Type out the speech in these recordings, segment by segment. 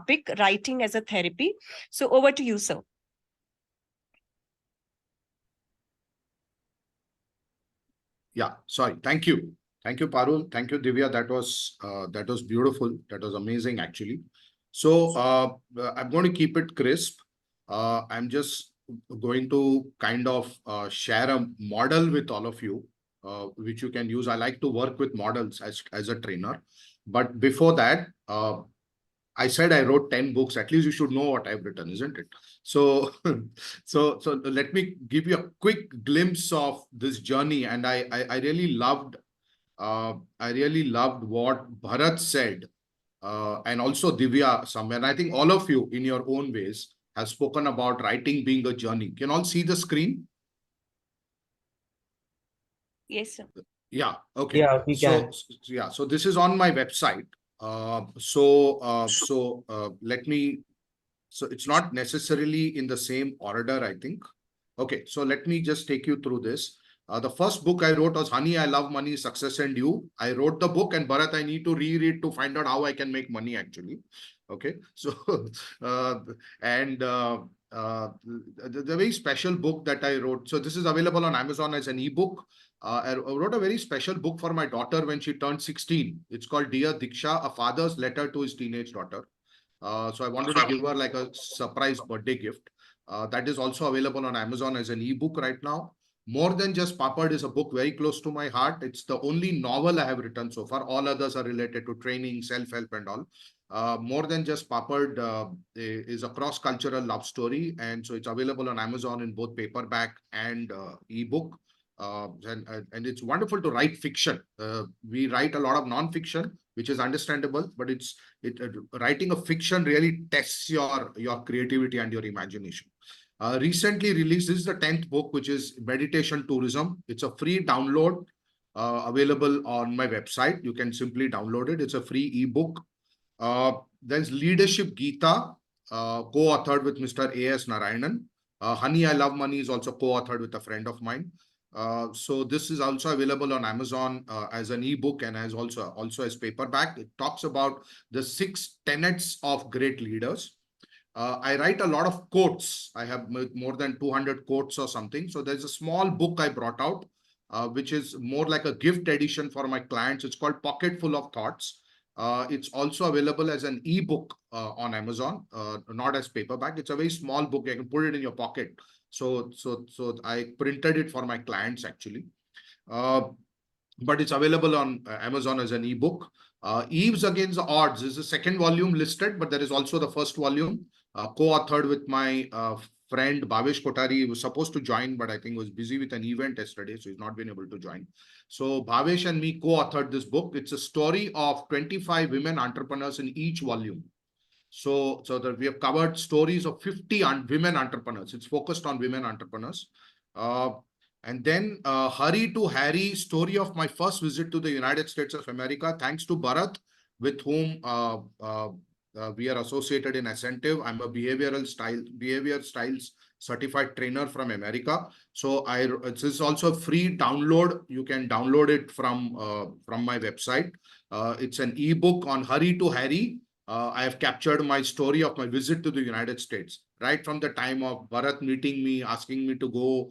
topic, writing as a therapy. So over to you, sir. Yeah, sorry. Thank you. Thank you, Parul. Thank you, Divya. That was beautiful. That was amazing, actually. So I'm going to keep it crisp. I'm just going to kind of share a model with all of you, which you can use. I like to work with models as a trainer. But before that, I said I wrote 10 books. At least you should know what I've written, isn't it? So, so let me give you a quick glimpse of this journey. And I really loved what Bharat said, and also Divya somewhere. And I think all of you, in your own ways, have spoken about writing being a journey. Can all see the screen? Yes, sir. Yeah. Okay. Yeah, we can. Yeah. So this is on my website. Let me. So it's not necessarily in the same order, I think. Okay. So let me just take you through this. The first book I wrote was Honey, I Love Money, Success and You. I wrote the book, and Bharat, I need to reread to find out how I can make money actually. Okay. So, the very special book that I wrote. So this is available on Amazon as an ebook. I wrote a very special book for my daughter when she turned 16. It's called Dear Diksha, a father's letter to his teenage daughter. So I wanted to give her like a surprise birthday gift. That is also available on Amazon as an ebook right now. More Than Just Papad is a book very close to my heart. It's the only novel I have written so far. All others are related to training, self-help and all. More Than Just Papad is a cross-cultural love story. And so it's available on Amazon in both paperback and ebook. And it's wonderful to write fiction. We write a lot of non-fiction, which is understandable, but writing a fiction really tests your creativity and your imagination. Recently released, this is the 10th book, which is Meditation Tourism. It's a free download available on my website. You can simply download it. It's a free ebook. There's Leadership Gita, co-authored with Mr. A.S. Narayanan. Honey, I Love Money is also co-authored with a friend of mine. So this is also available on Amazon as an ebook and as also as paperback. It talks about the 6 tenets of great leaders. I write a lot of quotes. I have more than 200 quotes or something. So there's a small book I brought out, which is more like a gift edition for my clients. It's called Pocket Full of Thoughts. It's also available as an ebook on Amazon, not as paperback. It's a very small book. You can put it in your pocket. So I printed it for my clients actually. But it's available on Amazon as an ebook. Eves Against the Odds is the second volume listed, but there is also the first volume, co-authored with my friend Bhavesh Kotari. He was supposed to join, but I think was busy with an event yesterday, so he's not been able to join. So Bhavesh and me co-authored this book. It's a story of 25 women entrepreneurs in each volume. So that we have covered stories of 50 women entrepreneurs. It's focused on women entrepreneurs. And then Hari to Harry, story of my first visit to the United States of America, thanks to Bharat, with whom we are associated in Ascentive. I'm a behavior styles certified trainer from America. So this is also a free download. You can download it from my website. It's an ebook on Hari to Harry. I have captured my story of my visit to the United States, right from the time of Bharat meeting me, asking me to go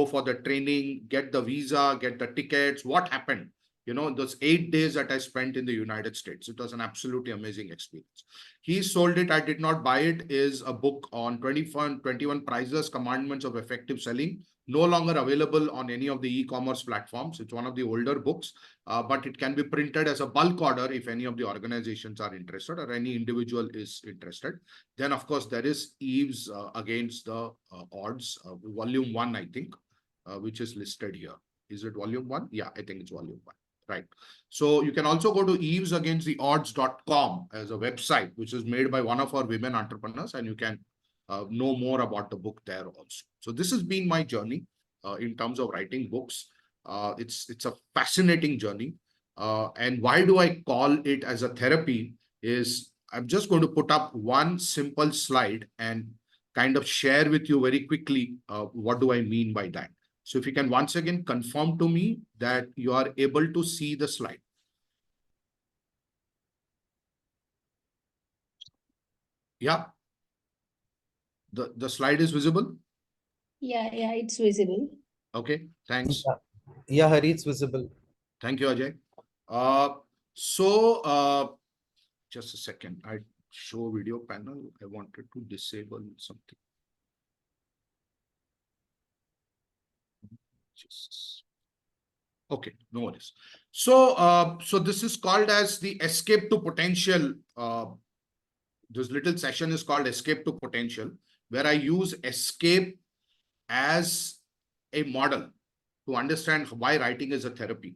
for the training, get the visa, get the tickets, what happened. You know, those 8 days that I spent in the United States. It was an absolutely amazing experience. He sold it. I did not buy it. Is a book on 21 priceless commandments of effective selling. No longer available on any of the e-commerce platforms. It's one of the older books, but it can be printed as a bulk order if any of the organizations are interested or any individual is interested. Then, of course, there is Eves Against the Odds, volume 1, I think, which is listed here. Is it volume 1? Yeah, I think it's volume 1. Right. So you can also go to evesagainsttheodds.com as a website, which is made by one of our women entrepreneurs, and you can know more about the book there also. So this has been my journey in terms of writing books. It's a fascinating journey. And why do I call it as a therapy is I'm just going to put up one simple slide and kind of share with you very quickly what do I mean by that. So if you can once again confirm to me that you are able to see the slide. Yeah. The slide is visible. Yeah, it's visible. Okay, thanks. Yeah, Hari, it's visible. Thank you, Ajay. So just a second. I show video panel. I wanted to disable something. Okay, no worries. So this is called as the escape to potential. This little session is called escape to potential, where I use escape as a model to understand why writing is a therapy.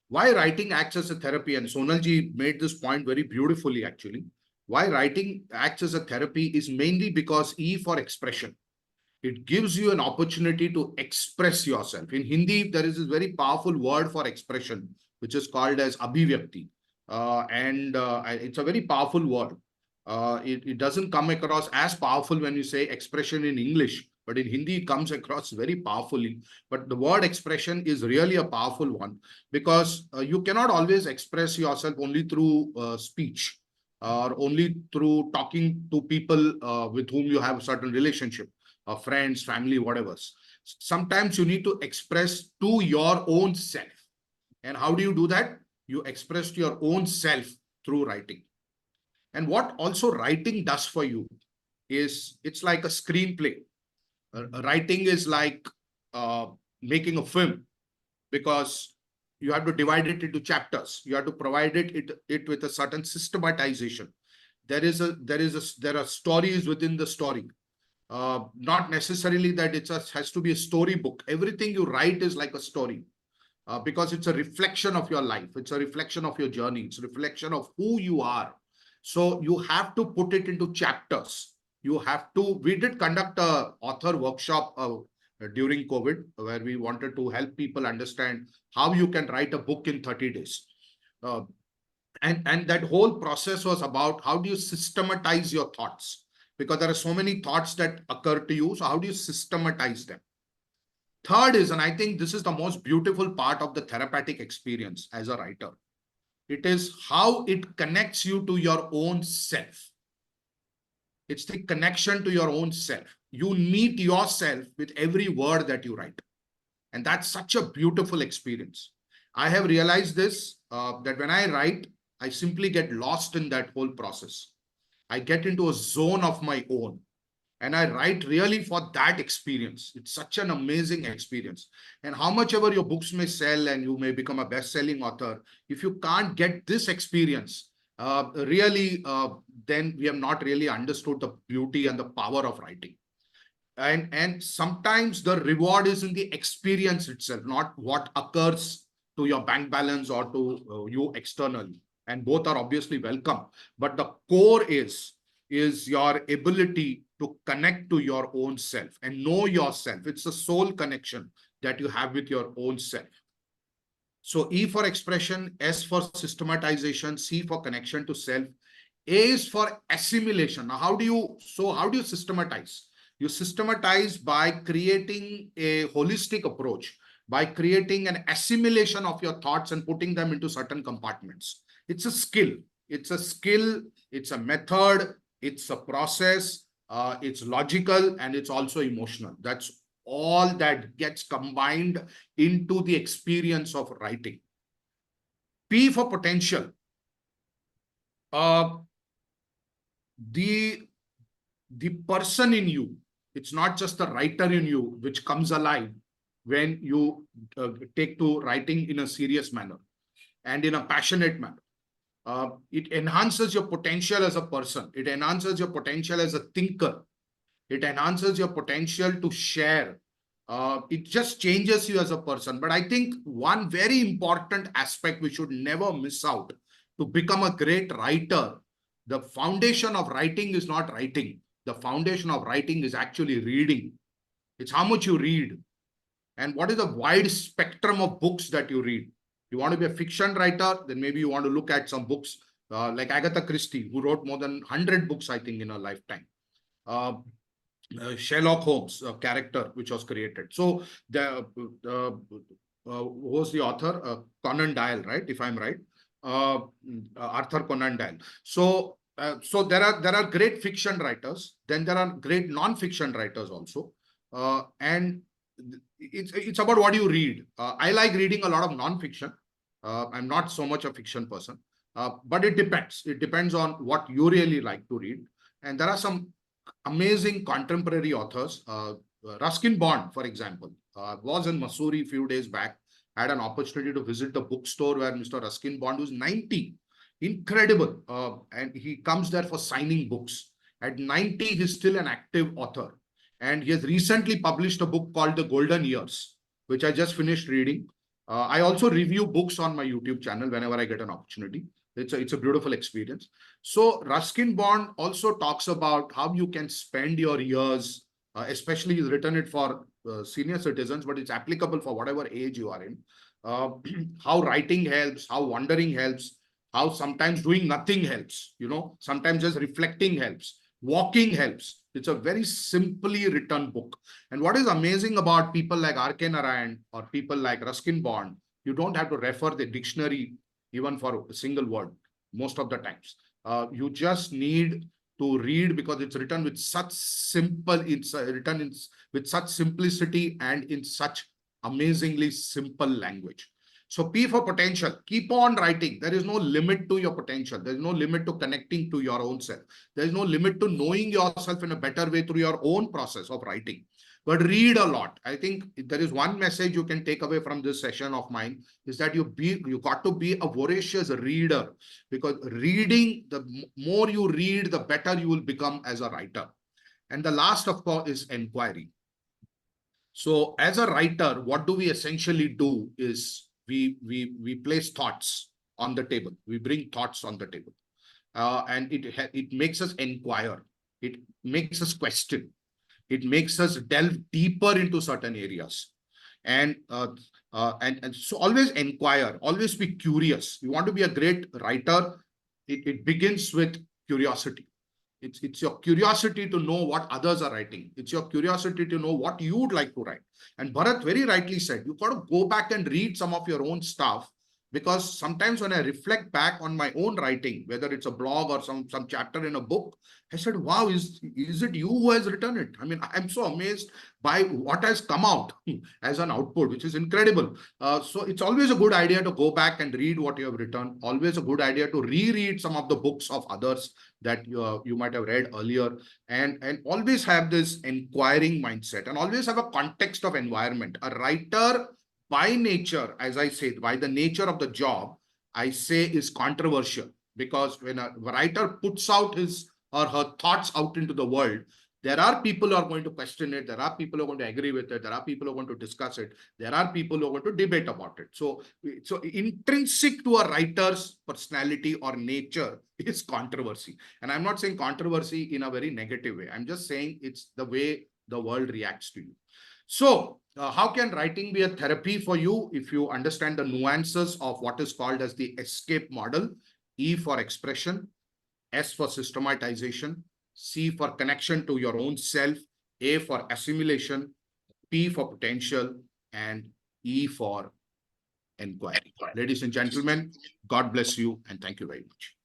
Why writing acts as a therapy, and Sonalji made this point very beautifully actually. Why writing acts as a therapy is mainly because E for expression. It gives you an opportunity to express yourself. In Hindi, there is a very powerful word for expression, which is called as abhivyakti. It's a very powerful word. It doesn't come across as powerful when you say expression in English, but in Hindi, it comes across very powerfully. But the word expression is really a powerful one because you cannot always express yourself only through speech or only through talking to people with whom you have a certain relationship. Friends, family, whatever. Sometimes you need to express to your own self. And how do you do that? You express to your own self through writing. And what also writing does for you is it's like a screenplay. Writing is like making a film because you have to divide it into chapters. You have to provide it with a certain systematization. There are stories within the story. Not necessarily that it has to be a storybook. Everything you write is like a story because it's a reflection of your life. It's a reflection of your journey. It's a reflection of who you are. So you have to put it into chapters. We did conduct a author workshop during COVID where we wanted to help people understand how you can write a book in 30 days. And that whole process was about how do you systematize your thoughts? Because there are so many thoughts that occur to you. So how do you systematize them? Third is, and I think this is the most beautiful part of the therapeutic experience as a writer. It is how it connects you to your own self. It's the connection to your own self. You meet yourself with every word that you write. And that's such a beautiful experience. I have realized this, that when I write, I simply get lost in that whole process. I get into a zone of my own and I write really for that experience. It's such an amazing experience. And how much ever your books may sell and you may become a best-selling author, if you can't get this experience, then we have not really understood the beauty and the power of writing. And sometimes the reward is in the experience itself, not what occurs to your bank balance or to you externally. And both are obviously welcome. But the core is your ability to connect to your own self and know yourself. It's a soul connection that you have with your own self. So E for expression, S for systematization, C for connection to self, A is for assimilation. Now, how do you systematize? You systematize by creating a holistic approach, by creating an assimilation of your thoughts and putting them into certain compartments. It's a skill. It's a skill. It's a method. It's a process. It's logical and it's also emotional. That's all that gets combined into the experience of writing. P for potential. The person in you, it's not just the writer in you, which comes alive when you take to writing in a serious manner and in a passionate manner. It enhances your potential as a person. It enhances your potential as a thinker. It enhances your potential to share. It just changes you as a person. But I think one very important aspect we should never miss out to become a great writer, the foundation of writing is not writing. The foundation of writing is actually reading. It's how much you read and what is the wide spectrum of books that you read. You want to be a fiction writer, then maybe you want to look at some books like Agatha Christie, who wrote more than 100 books, I think, in her lifetime. Sherlock Holmes, a character which was created. So who was the author? Conan Doyle, right? If I'm right. Arthur Conan Doyle. So So there are great fiction writers, then there are great non-fiction writers also. And it's about what you read. I like reading a lot of non-fiction. I'm not so much a fiction person, but it depends. It depends on what you really like to read. And there are some amazing contemporary authors. Ruskin Bond, for example, was in Missouri a few days back. Had an opportunity to visit the bookstore where Mr. Ruskin Bond was 90. Incredible. And he comes there for signing books. At 90, he's still an active author. And he has recently published a book called The Golden Years, which I just finished reading. I also review books on my YouTube channel whenever I get an opportunity. It's a beautiful experience. So Ruskin Bond also talks about how you can spend your years, especially he's written it for senior citizens, but it's applicable for whatever age you are in. How writing helps, how wandering helps, how sometimes doing nothing helps, sometimes just reflecting helps, walking helps. It's a very simply written book. And what is amazing about people like R.K. Narayan or people like Ruskin Bond, you don't have to refer the dictionary even for a single word most of the times. You just need to read because it's written with such with such simplicity and in such amazingly simple language. So P for potential. Keep on writing. There is no limit to your potential. There is no limit to connecting to your own self. There is no limit to knowing yourself in a better way through your own process of writing. But read a lot. I think if there is one message you can take away from this session of mine is that you got to be a voracious reader, because reading, the more you read, the better you will become as a writer. And the last, of course, is inquiry. So as a writer, what do we essentially do is we place thoughts on the table. We bring thoughts on the table. And it makes us inquire. It makes us question. It makes us delve deeper into certain areas. And so always inquire, always be curious. You want to be a great writer, it begins with curiosity. It's your curiosity to know what others are writing. It's your curiosity to know what you would like to write. And Bharat very rightly said, you've got to go back and read some of your own stuff, because sometimes when I reflect back on my own writing, whether it's a blog or some chapter in a book, I said, wow, is it you who has written it? I mean, I'm so amazed by what has come out as an output, which is incredible. So it's always a good idea to go back and read what you have written. Always a good idea to reread some of the books of others that you might have read earlier, and always have this inquiring mindset, and always have a context of environment. A writer by nature, as I said, by the nature of the job, I say is controversial, because when a writer puts out his or her thoughts out into the world, there are people who are going to question it. There are people who are going to agree with it. There are people who are going to discuss it. There are people who are going to debate about it. So intrinsic to a writer's personality or nature is controversy. And I'm not saying controversy in a very negative way. I'm just saying it's the way the world reacts to you. So how can writing be a therapy for you? If you understand the nuances of what is called as the escape model: E for expression, S for systematization, C for connection to your own self, A for assimilation, P for potential, and E for inquiry. Ladies and gentlemen, God bless you and thank you very much.